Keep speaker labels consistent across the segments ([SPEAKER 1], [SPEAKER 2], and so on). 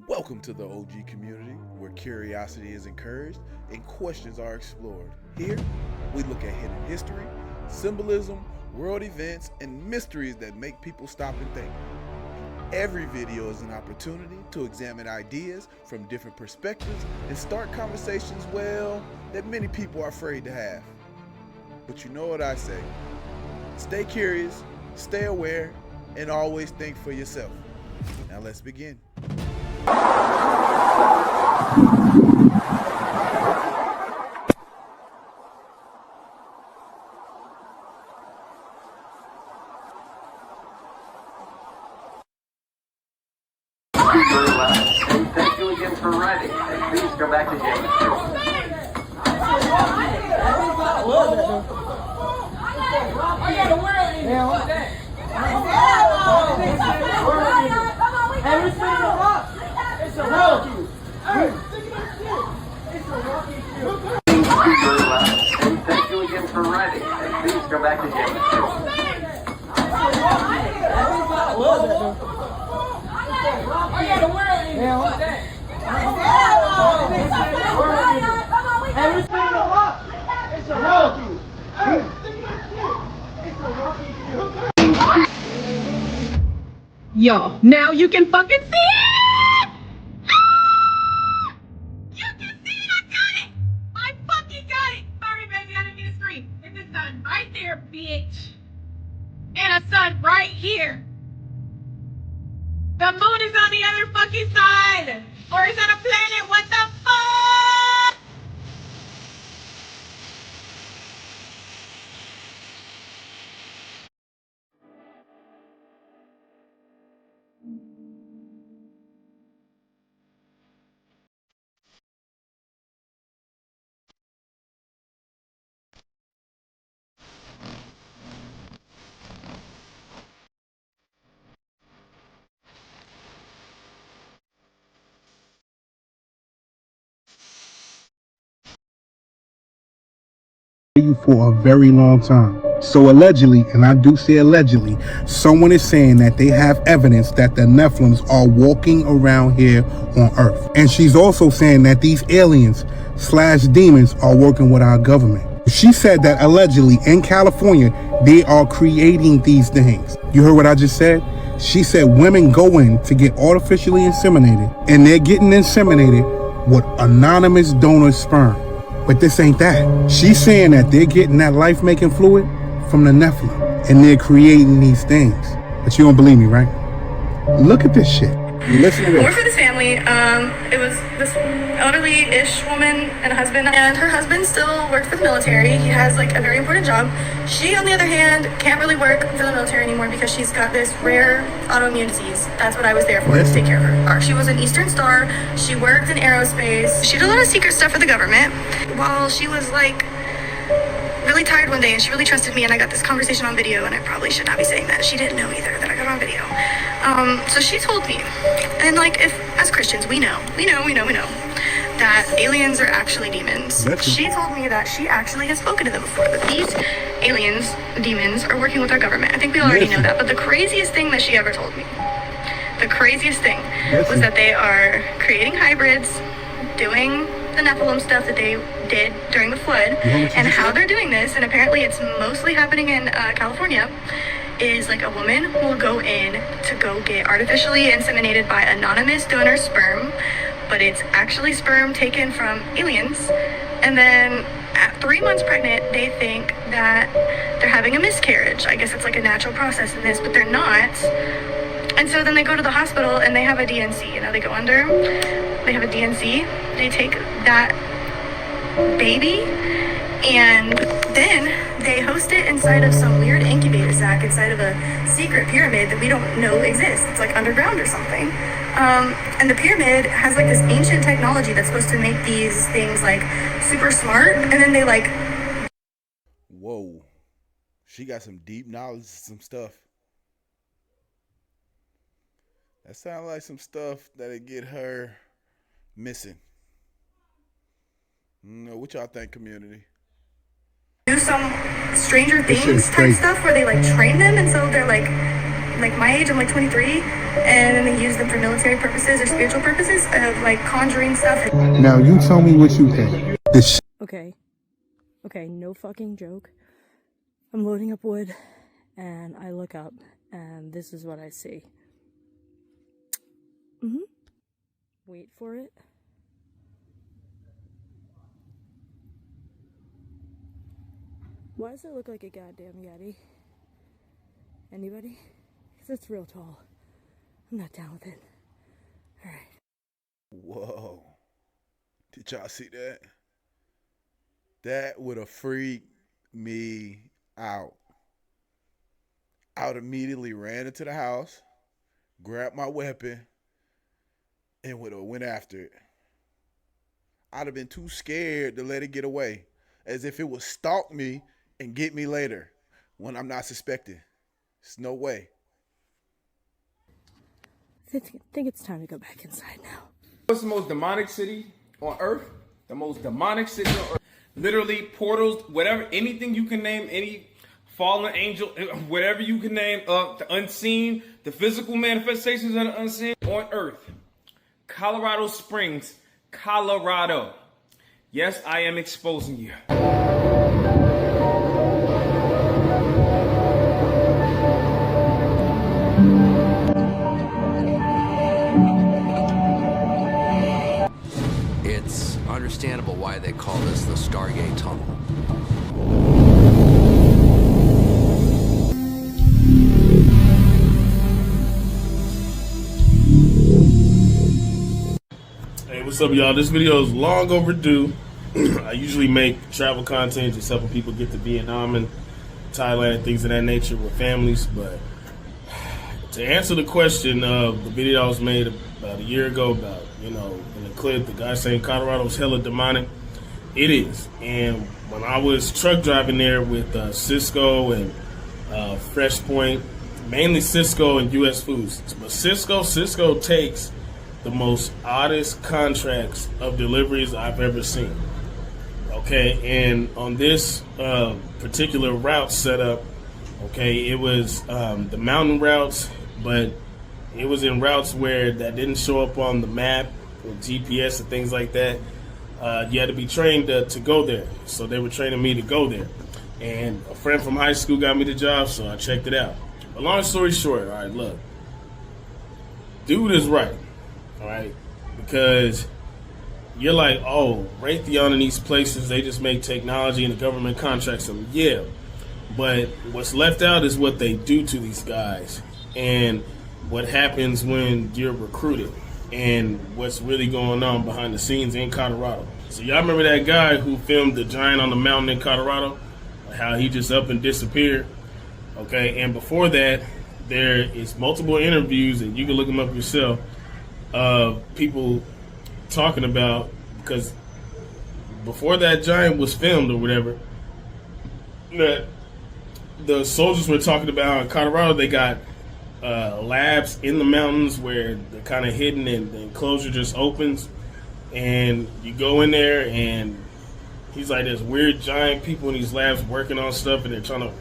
[SPEAKER 1] Welcome to the OG community, where curiosity is encouraged and questions are explored. Here, we look at hidden history, symbolism, world events, and mysteries that make people stop and think. Every video is an opportunity to examine ideas from different perspectives and start conversations, that many people are afraid to have. But you know what I say: stay curious, stay aware, and always think for yourself. Now let's begin.
[SPEAKER 2] Very well. And thank you again for writing. And please go back to Jim. Very well. And thank you again for writing. And please go back to Jim.
[SPEAKER 3] Yo, now you can fucking see it! Ah! You can see it! I got it! I fucking got it! Sorry, baby, I didn't mean to scream. It's a sun right there, bitch. And a sun right here. The moon is on the other fucking side! Or is that a planet? What the fuck?
[SPEAKER 4] For a very long time. So allegedly, and I do say allegedly, someone is saying that they have evidence that the Nephilims are walking around here on Earth. And she's also saying that these aliens slash demons are working with our government. She said that allegedly in California, they are creating these things. You heard what I just said? She said women go in to get artificially inseminated, and they're getting inseminated with anonymous donor sperm. But this ain't that. She's saying that they're getting that life-making fluid from the Nephilim, and they're creating these things. But you don't believe me, right? Look at this shit. Listen to this.
[SPEAKER 5] More for this family. It was this elderly-ish woman and a husband, and her husband still worked for the military. He has like a very important job. She, on the other hand, can't really work for the military anymore because she's got this rare autoimmune disease. That's what I was there for, to take care of her. She was an Eastern Star. She worked in aerospace. She did a lot of secret stuff for the government. While she was like really tired one day, and she really trusted me, and I got this conversation on video, and I probably should not be saying that. She didn't know either that I got on video. So she told me, and like, if as Christians we know that aliens are actually demons. She told me that she actually has spoken to them before, that these aliens, demons, are working with our government. I think we already know that, but the craziest thing that she ever told me, the craziest thing was that they are creating hybrids, doing the Nephilim stuff that they did during the flood, and how they're doing this, and apparently it's mostly happening in California, is like a woman will go in to go get artificially inseminated by anonymous donor sperm, but it's actually sperm taken from aliens, and then at 3 months pregnant, they think that they're having a miscarriage. I guess it's like a natural process in this, but they're not. And so then they go to the hospital and they have a DNC. You know, they go under, they have a DNC, they take that baby, and then they host it inside of some weird incubator sac inside of a secret pyramid that we don't know exists. It's like underground or something. And the pyramid has like this ancient technology that's supposed to make these things like super smart, and then they like...
[SPEAKER 1] Whoa. She got some deep knowledge of some stuff. That sounds like some stuff that'll get her missing. What y'all think, community?
[SPEAKER 5] do some Stranger Things type stuff where they like train them, and so they're like like my age. I'm like 23, and then they use them for military purposes or spiritual purposes of like conjuring stuff.
[SPEAKER 4] Now you tell me what you think. This
[SPEAKER 6] Okay, no fucking joke. I'm loading up wood, and I look up, and this is what I see. Wait for it. Why does it look like a goddamn Yeti? Anybody? Because it's real tall. I'm not down with it. Alright.
[SPEAKER 1] Whoa. Did y'all see that? That would have freaked me out. I would immediately ran into the house, grabbed my weapon, and would have went after it. I'd have been too scared to let it get away, as if it would stalk me and get me later when I'm not suspecting. There's no way.
[SPEAKER 6] I think it's time to go back inside now.
[SPEAKER 7] What's the most demonic city on Earth? The most demonic city on Earth. Literally, portals, whatever, anything you can name, any fallen angel, whatever you can name, the unseen, the physical manifestations of the unseen on Earth. Colorado Springs, Colorado. Yes, I am exposing you.
[SPEAKER 8] It's understandable why they call this the Stargate Tunnel.
[SPEAKER 9] Hey, what's up, y'all? This video is long overdue. I usually make travel content just helping people get to Vietnam and Thailand and things of that nature with families, but to answer the question of the video I was made about a year ago about, in the clip, the guy saying Colorado's hella demonic, it is. And when I was truck driving there with Cisco and Fresh Point, mainly Cisco and U.S. Foods, but Cisco takes the most oddest contracts of deliveries I've ever seen. Okay, and on this particular route setup, okay, it was the mountain routes, but it was in routes where that didn't show up on the map or GPS and things like that. You had to be trained to go there. So they were training me to go there. And a friend from high school got me the job, so I checked it out. But long story short, all right, look. Dude is right, all right? Because you're like, oh, Raytheon in these places, they just make technology and the government contracts them. Yeah, but what's left out is what they do to these guys and what happens when you're recruited and what's really going on behind the scenes in Colorado. So y'all remember that guy who filmed the giant on the mountain in Colorado? How he just up and disappeared? Okay, and before that, there is multiple interviews, and you can look them up yourself, of people talking about, because before that giant was filmed or whatever, that the soldiers were talking about in Colorado, they got labs in the mountains where they're kind of hidden and the enclosure just opens, and you go in there and he's like, there's weird giant people in these labs working on stuff, and they're trying to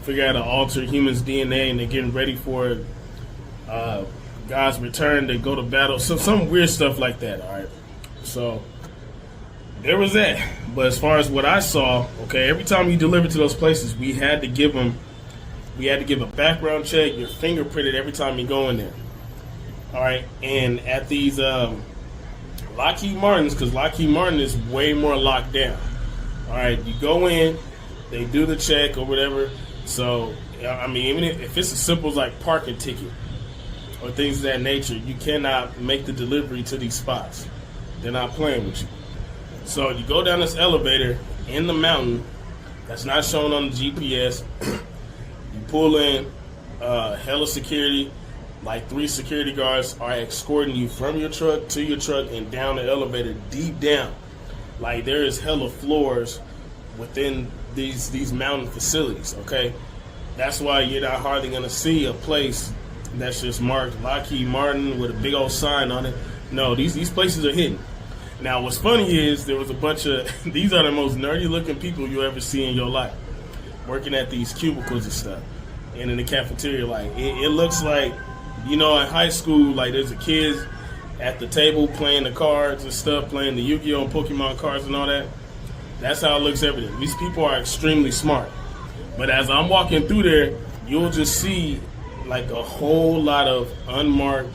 [SPEAKER 9] figure out how to alter humans' DNA, and they're getting ready for God's return to go to battle. So some weird stuff like that, all right? So there was that. But as far as what I saw, okay, every time you deliver to those places, we had to give a background check. You're fingerprinted every time you go in there. All right, and at these Lockheed Martins, because Lockheed Martin is way more locked down. All right, you go in, they do the check or whatever. So, I mean, even if it's as simple as like parking ticket or things of that nature, you cannot make the delivery to these spots. They're not playing with you. So you go down this elevator in the mountain that's not shown on the GPS. You pull in, hella security, like 3 security guards are escorting you from your truck to your truck and down the elevator deep down. Like there is hella floors within these mountain facilities, okay? That's why you're not hardly gonna see a place that's just marked Lockheed Martin with a big old sign on it. No, these places are hidden. Now, what's funny is there was a bunch of, these are the most nerdy looking people you'll ever see in your life, working at these cubicles and stuff. and in the cafeteria, like it looks like, in high school, like there's the kids at the table playing the cards and stuff, playing the Yu-Gi-Oh! And Pokemon cards and all that. That's how it looks every day. These people are extremely smart. But as I'm walking through there, you'll just see like a whole lot of unmarked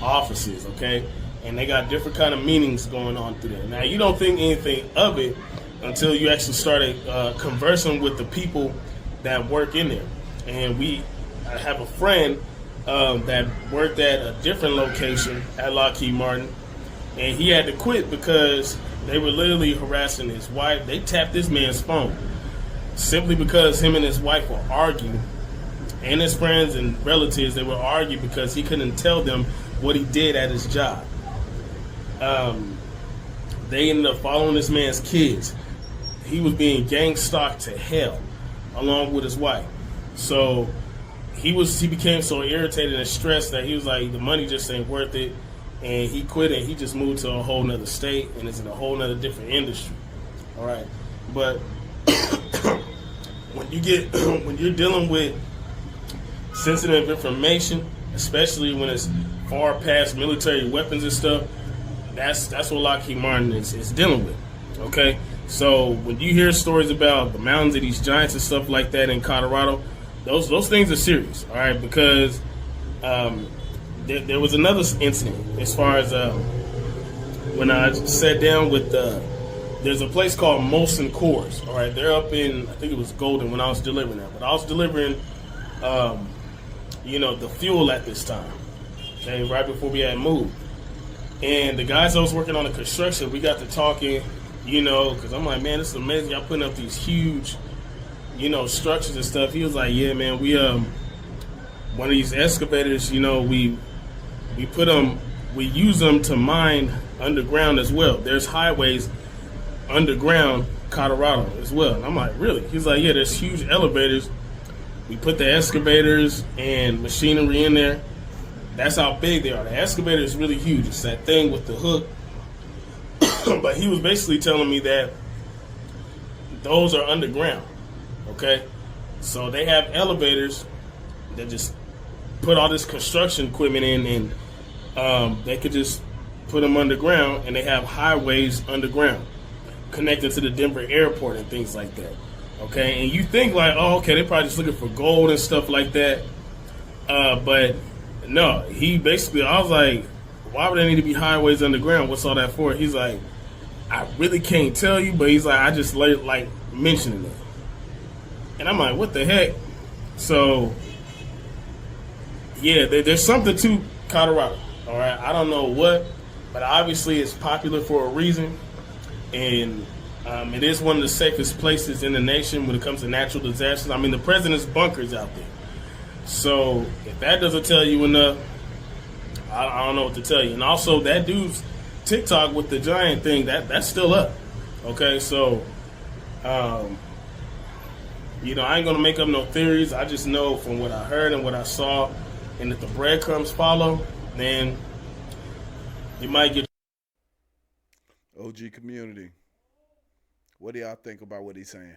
[SPEAKER 9] offices, okay? And they got different kind of meanings going on through there. Now, you don't think anything of it until you actually started conversing with the people that work in there. And I have a friend that worked at a different location at Lockheed Martin, and he had to quit because they were literally harassing his wife. They tapped this man's phone simply because him and his wife were arguing, and his friends and relatives, they would argue because he couldn't tell them what he did at his job. They ended up following this man's kids. He was being gang stalked to hell along with his wife. So he became so irritated and stressed that he was like, the money just ain't worth it. And he quit and he just moved to a whole nother state and is in a whole nother different industry. All right. But when you're dealing with sensitive information, especially when it's far past military weapons and stuff, that's what Lockheed Martin is dealing with. Okay? So when you hear stories about the mountains of these giants and stuff like that in Colorado, those things are serious, all right? Because there was another incident as far as when I sat down with there's a place called Molson Coors, all right? They're up in, I think it was Golden when I was delivering that, but I was delivering, the fuel at this time, okay, right before we had moved. And the guys that was working on the construction, we got to talking, because I'm like, man, this is amazing. Y'all putting up these huge, structures and stuff. He was like, yeah, man, we one of these excavators, we use them to mine underground as well. There's highways underground Colorado as well. And I'm like, really? He's like, yeah, there's huge elevators. We put the excavators and machinery in there. That's how big they are. The excavator is really huge. It's that thing with the hook. But he was basically telling me that those are underground. Okay? So they have elevators that just put all this construction equipment in, and they could just put them underground, and they have highways underground connected to the Denver airport and things like that. Okay? And you think like, oh, okay, they're probably just looking for gold and stuff like that. But no, he basically, I was like, why would there need to be highways underground? What's all that for? He's like, I really can't tell you, but he's like, I just like mentioning it. And I'm like, what the heck? So, yeah, there's something to Colorado, all right? I don't know what, but obviously it's popular for a reason. And it is one of the safest places in the nation when it comes to natural disasters. I mean, the president's bunker's out there. So if that doesn't tell you enough, I don't know what to tell you. And also that dude's TikTok with the giant thing, that's still up. Okay, so I ain't gonna make up no theories. I just know from what I heard and what I saw, and if the breadcrumbs follow, then you might get.
[SPEAKER 1] OG community, what do y'all think about what he's saying?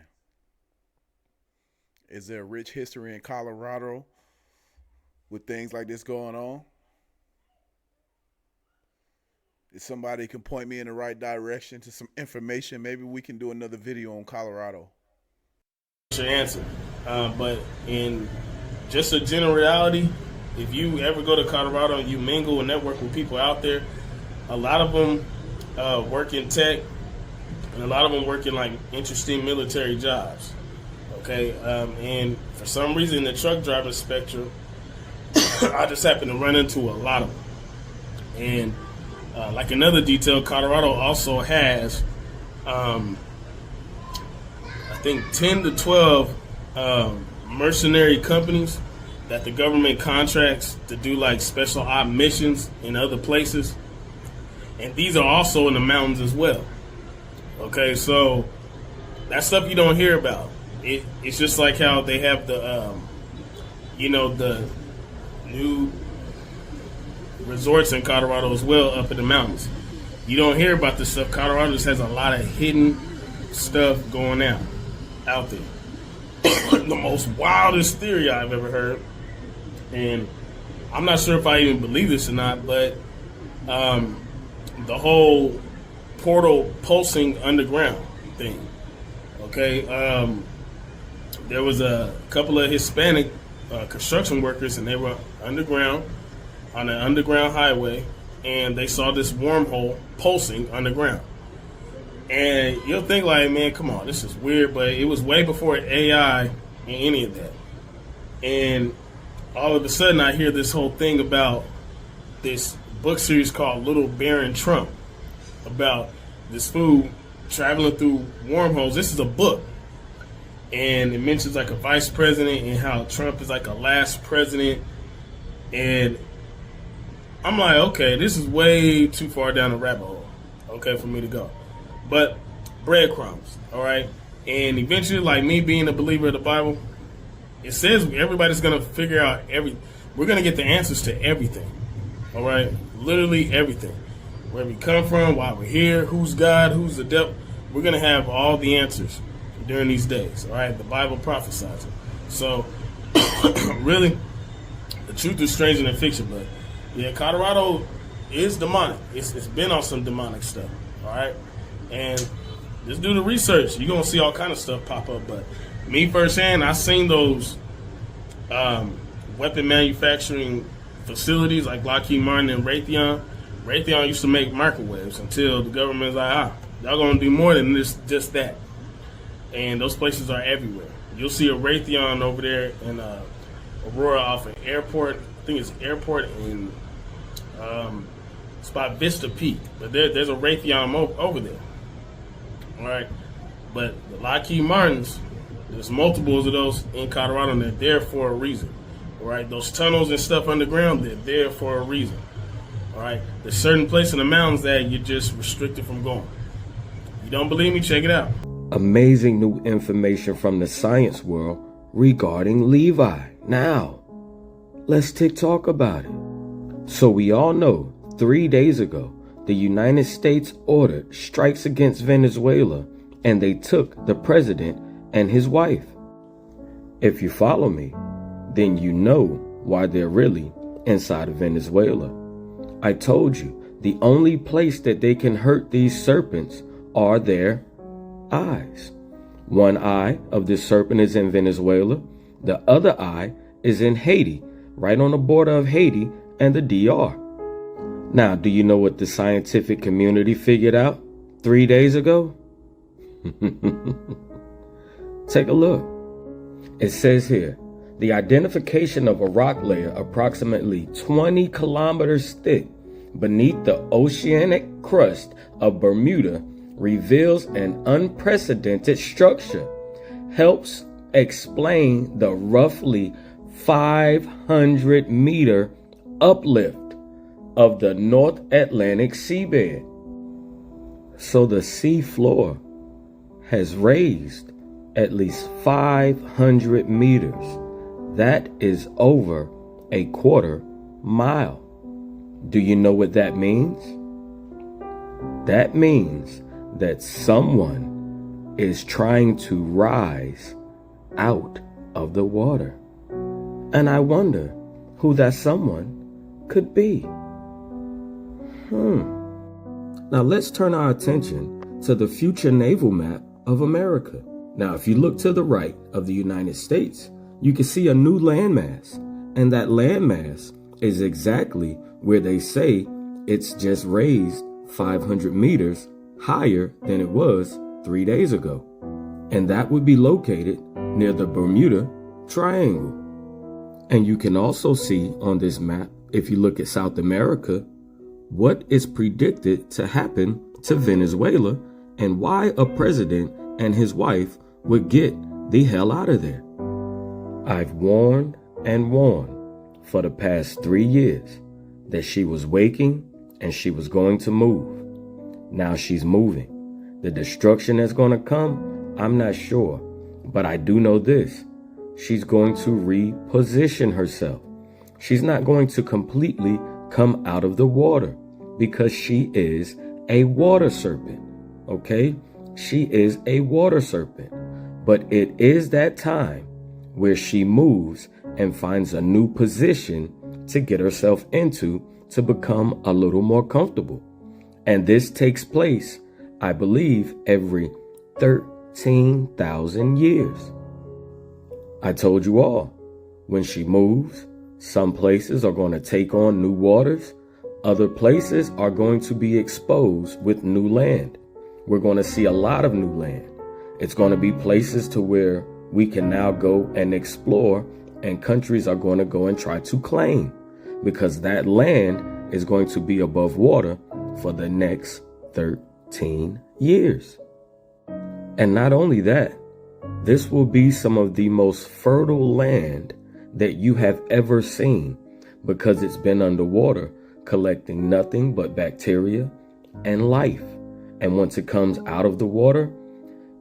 [SPEAKER 1] Is there a rich history in Colorado with things like this going on? If somebody can point me in the right direction to some information, maybe we can do another video on Colorado.
[SPEAKER 9] Your answer, but in just a generality, if you ever go to Colorado and you mingle and network with people out there, a lot of them work in tech, and a lot of them work in like interesting military jobs. Okay, and for some reason, the truck driver spectrum, I just happen to run into a lot of them. And like another detail, Colorado also has, I think, 10 to 12 mercenary companies that the government contracts to do like special op missions in other places. And these are also in the mountains as well. Okay, so that's stuff you don't hear about. It's just like how they have the, the new resorts in Colorado as well up in the mountains. You don't hear about this stuff. Colorado just has a lot of hidden stuff going out there. the most wildest theory I've ever heard. And I'm not sure if I even believe this or not, but the whole portal pulsing underground thing. Okay, there was a couple of Hispanic construction workers, and they were underground on an underground highway, and they saw this wormhole pulsing underground. And you'll think like, man, come on, this is weird, but it was way before AI and any of that. And all of a sudden, I hear this whole thing about this book series called Little Baron Trump, about this food traveling through wormholes. This is a book, and it mentions like a vice president and how Trump is like a last president. And I'm like, okay, this is way too far down the rabbit hole, okay, for me to go. But breadcrumbs, all right? And eventually, like me being a believer of the Bible, it says everybody's going to figure out we're going to get the answers to everything, all right? Literally everything. Where we come from, why we're here, who's God, who's the devil. We're going to have all the answers during these days, all right? The Bible prophesies it. So, really, the truth is stranger than fiction. But, yeah, Colorado is demonic. It's been on some demonic stuff, all right? And just do the research. You're going to see all kind of stuff pop up. But me firsthand, I seen those weapon manufacturing facilities like Lockheed Martin and Raytheon. Raytheon used to make microwaves until the government's like, y'all going to do more than just that. And those places are everywhere. You'll see a Raytheon over there in Aurora off an airport. I think it's airport in spot Vista Peak. But there's a Raytheon over there. All right. But the Lockheed Martins, there's multiples of those in Colorado, and they're there for a reason. All right. Those tunnels and stuff underground, they're there for a reason. All right. There's certain places in the mountains that you're just restricted from going. You don't believe me? Check it out.
[SPEAKER 10] Amazing new information from the science world regarding Levi. Now, let's talk about it. So we all know 3 days ago, the United States ordered strikes against Venezuela, and they took the president and his wife. If you follow me, then you know why they're really inside of Venezuela. I told you, the only place that they can hurt these serpents are their eyes. One eye of this serpent is in Venezuela. The other eye is in Haiti, right on the border of Haiti and the DR. Now, do you know what the scientific community figured out 3 days ago? Take a look. It says here, the identification of a rock layer approximately 20 kilometers thick beneath the oceanic crust of Bermuda reveals an unprecedented structure, helps explain the roughly 500-meter uplift of the North Atlantic seabed. So the sea floor has raised at least 500 meters. That is over a quarter mile. Do you know what that means? That means that someone is trying to rise out of the water. And I wonder who that someone could be. Now let's turn our attention to the future naval map of America. Now, if you look to the right of the United States, you can see a new landmass. And that landmass is exactly where they say it's just raised 500 meters higher than it was 3 days ago. And that would be located near the Bermuda Triangle. And you can also see on this map, if you look at South America, what is predicted to happen to Venezuela and why a president and his wife would get the hell out of there. I've warned and warned for the past 3 years that she was waking and she was going to move. Now she's moving. The destruction that's going to come, I'm not sure, but I do know this. She's going to reposition herself. She's not going to completely come out of the water because she is a water serpent, okay? She is a water serpent. but it is that time where she moves and finds a new position to get herself into to become a little more comfortable. And this takes place, I believe, every 13,000 years. I told you all, when she moves, some places are going to take on new waters. Other places are going to be exposed with new land. We're going to see a lot of new land. It's going to be places to where we can now go and explore, and countries are going to go and try to claim, because that land is going to be above water for the next 13 years. And not only that, this will be some of the most fertile land that you have ever seen, because it's been underwater collecting nothing but bacteria and life. And once it comes out of the water,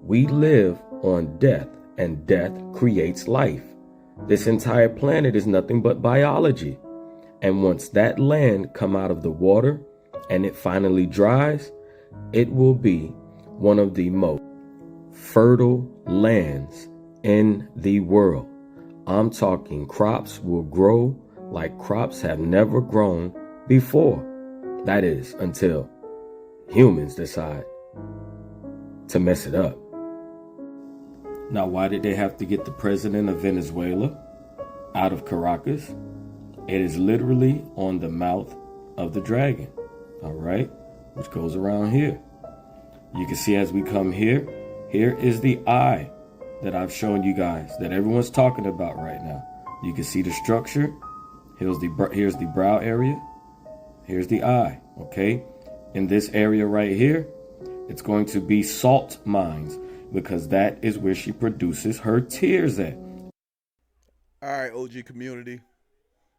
[SPEAKER 10] we live on death, and death creates life. This entire planet is nothing but biology. And once that land come out of the water and it finally dries, it will be one of the most fertile lands in the world. I'm talking crops will grow like crops have never grown before. That is, until humans decide to mess it up. Now, why did they have to get the president of Venezuela out of Caracas? It is literally on the mouth of the dragon, all right, which goes around here. You can see as we come here, here is the eye that I've shown you guys, that everyone's talking about right now. You can see the structure. Here's the brow area. Here's the eye, okay? In this area right here, it's going to be salt mines, because that is where she produces her tears at.
[SPEAKER 1] All right, OG community.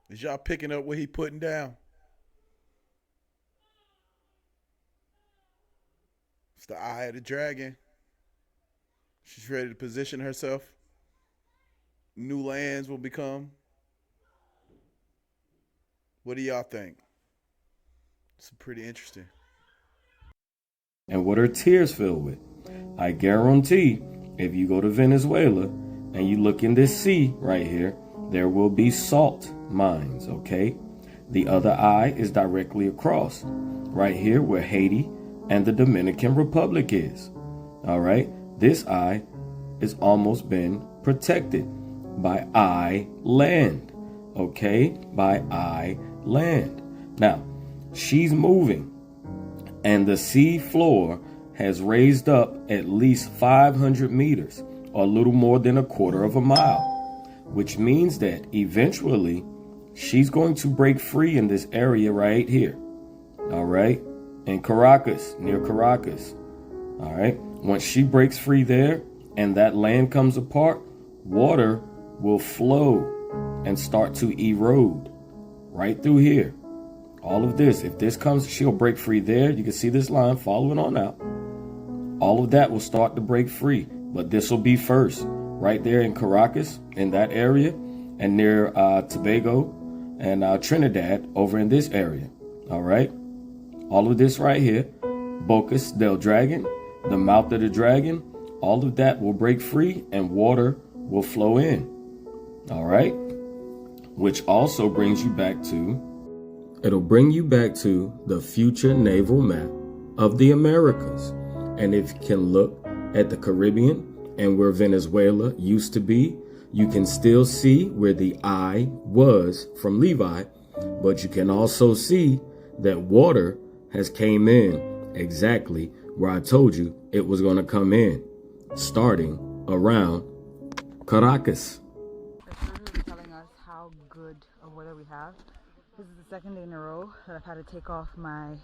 [SPEAKER 1] Is y'all picking up what he putting down? It's the eye of the dragon. She's ready to position herself. New lands will become. What do y'all think? It's pretty interesting.
[SPEAKER 10] And what are tears filled with? I guarantee if you go to Venezuela and you look in this sea right here, there will be salt mines, okay? The other eye is directly across, right here where Haiti and the Dominican Republic is, all right? This eye is almost been protected by eye land, okay? By eye land. Now, she's moving, and the sea floor has raised up at least 500 meters, or a little more than a quarter of a mile, which means that eventually she's going to break free in this area right here, all right, in Caracas, near Caracas, all right. Once she breaks free there and that land comes apart, water will flow and start to erode right through here. All of this, if this comes, she'll break free there. You can see this line following on out. All of that will start to break free, but this will be first right there in Caracas, in that area, and near Tobago and Trinidad over in this area. All right. All of this right here, Bocas del Dragon, the mouth of the dragon, all of that will break free and water will flow in. All right. Which also brings you back to, it'll bring you back to the future naval map of the Americas. And if you can look at the Caribbean and where Venezuela used to be, you can still see where the eye was from Levi, but you can also see that water has came in exactly where I told you it was going to come in, starting around Caracas.
[SPEAKER 11] They're telling us how good of weather we have. This is the second day in a row that I've had to take off my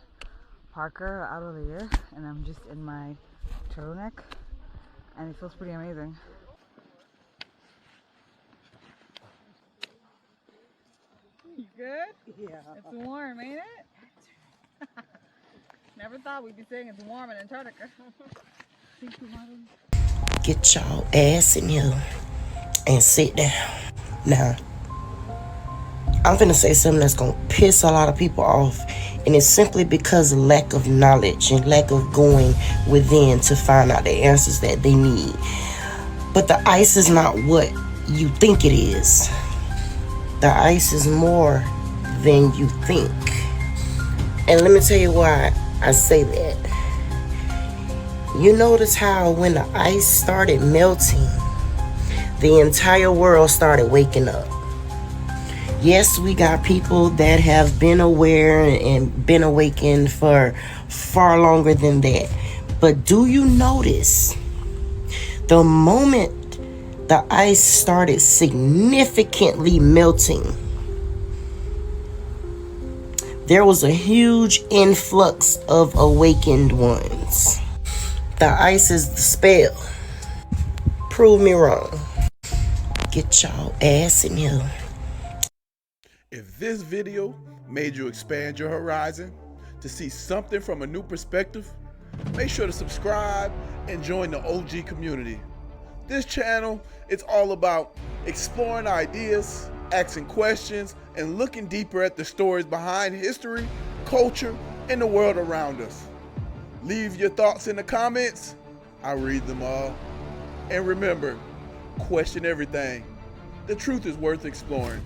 [SPEAKER 11] parka out of the air, and I'm just in my turtleneck, and it feels pretty amazing. You good? Yeah. It's warm, ain't it? Never thought we'd be saying it's warm in Antarctica.
[SPEAKER 12] Get y'all ass in here and sit down. Now, I'm finna say something that's gonna piss a lot of people off, and it's simply because of lack of knowledge and lack of going within to find out the answers that they need. But the ice is not what you think it is. The ice is more than you think. And let me tell you why I say that. You notice how when the ice started melting, the entire world started waking up. Yes, we got people that have been aware and been awakened for far longer than that. But do you notice the moment the ice started significantly melting, there was a huge influx of awakened ones. The ice is the spell. Prove me wrong. Get y'all ass in here.
[SPEAKER 1] If this video made you expand your horizon to see something from a new perspective, make sure to subscribe and join the OG community. This channel is all about exploring ideas, asking questions, and looking deeper at the stories behind history, culture, and the world around us. Leave your thoughts in the comments. I read them all. And remember, question everything. The truth is worth exploring.